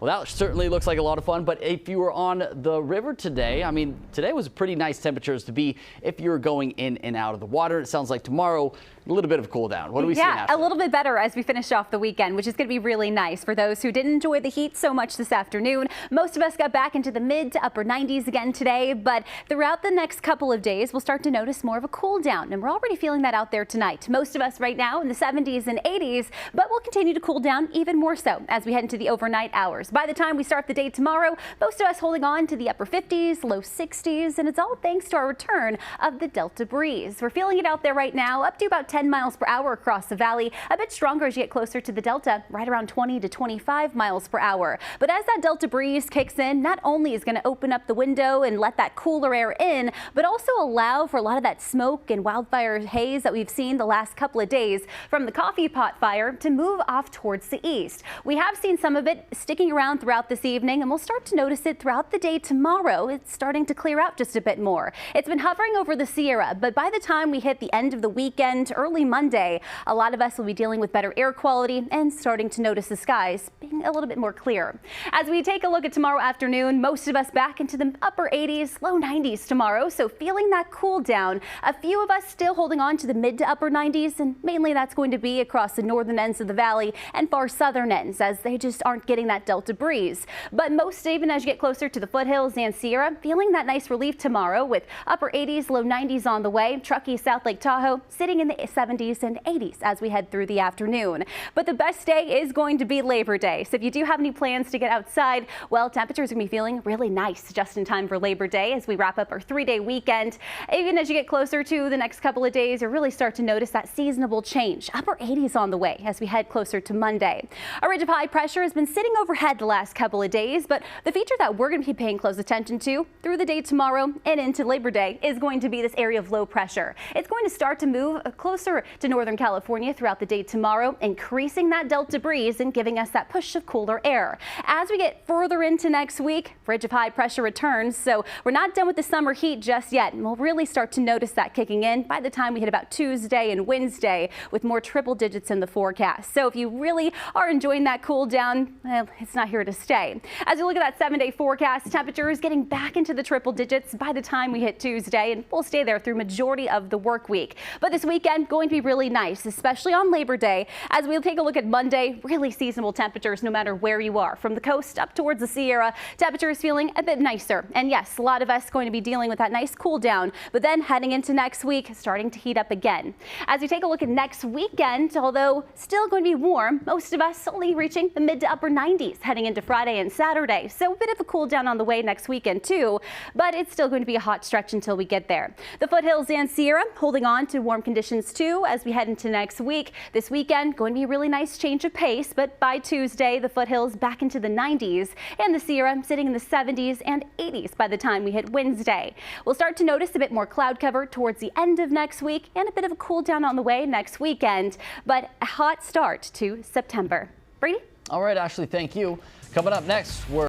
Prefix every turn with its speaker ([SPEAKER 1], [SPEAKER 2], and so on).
[SPEAKER 1] Well, that certainly looks like a lot of fun, but if you were on the river today, I mean, today was pretty nice temperatures to be if you were going in and out of the water. It sounds like tomorrow, a little bit of cool down. What do we see?
[SPEAKER 2] Yeah, a little bit better as we finish off the weekend, which is going to be really nice for those who didn't enjoy the heat so much this afternoon. Most of us got back into the mid to upper 90s again today, but throughout the next couple of days, we'll start to notice more of a cool down, and we're already feeling that out there tonight. Most of us right now in the 70s and 80s, but we'll continue to cool down even more so as we head into the overnight hours. By the time we start the day tomorrow, most of us holding on to the upper 50s, low 60s, and it's all thanks to our return of the Delta breeze. We're feeling it out there right now, up to about 10 miles per hour across the valley, a bit stronger as you get closer to the Delta, right around 20 to 25 miles per hour. But as that Delta breeze kicks in, not only is going to open up the window and let that cooler air in, but also allow for a lot of that smoke and wildfire haze that we've seen the last couple of days from the coffee pot fire to move off towards the east. We have seen some of it sticking around throughout this evening, and we'll start to notice it throughout the day tomorrow. It's starting to clear out just a bit more. It's been hovering over the Sierra, but by the time we hit the end of the weekend, early Monday, a lot of us will be dealing with better air quality and starting to notice the skies being a little bit more clear. As we take a look at tomorrow afternoon, most of us back into the upper 80s, low 90s tomorrow, so feeling that cool down. A few of us still holding on to the mid to upper 90s, and mainly that's going to be across the northern ends of the valley and far southern ends as they just aren't getting that Delta breeze. But most, even as you get closer to the foothills and Sierra, feeling that nice relief tomorrow with upper 80s, low 90s on the way. Truckee, South Lake Tahoe sitting in the 70s and 80s as we head through the afternoon. But the best day is going to be Labor Day. So if you do have any plans to get outside, well, temperatures are going to be feeling really nice just in time for Labor Day as we wrap up our 3-day weekend. Even as you get closer to the next couple of days, you'll really start to notice that seasonable change. Upper 80s on the way as we head closer to Monday. A ridge of high pressure has been sitting overhead the last couple of days, but the feature that we're going to be paying close attention to through the day tomorrow and into Labor Day is going to be this area of low pressure. It's going to start to move closer to Northern California throughout the day tomorrow, increasing that Delta breeze and giving us that push of cooler air. As we get further into next week, ridge of high pressure returns, so we're not done with the summer heat just yet, and we'll really start to notice that kicking in by the time we hit about Tuesday and Wednesday with more triple digits in the forecast. So if you really are enjoying that cool down, well, it's not here to stay. As you look at that 7-day forecast, temperatures getting back into the triple digits by the time we hit Tuesday, and we'll stay there through majority of the work week. But this weekend going to be really nice, especially on Labor Day. As we'll take a look at Monday, really seasonable temperatures no matter where you are. From the coast up towards the Sierra, temperatures feeling a bit nicer. And yes, a lot of us going to be dealing with that nice cool down, but then heading into next week, starting to heat up again. As we take a look at next weekend, although still going to be warm, most of us only reaching the mid to upper 90s heading into Friday and Saturday. So a bit of a cool down on the way next weekend too, but it's still going to be a hot stretch until we get there. The foothills and Sierra holding on to warm conditions too as we head into next week. This weekend going to be a really nice change of pace, but by Tuesday, the foothills back into the 90s and the Sierra sitting in the 70s and 80s by the time we hit Wednesday. We'll start to notice a bit more cloud cover towards the end of next week and a bit of a cool down on the way next weekend, but a hot start to September. Brady?
[SPEAKER 1] All right, Ashley, thank you. Coming up next, we're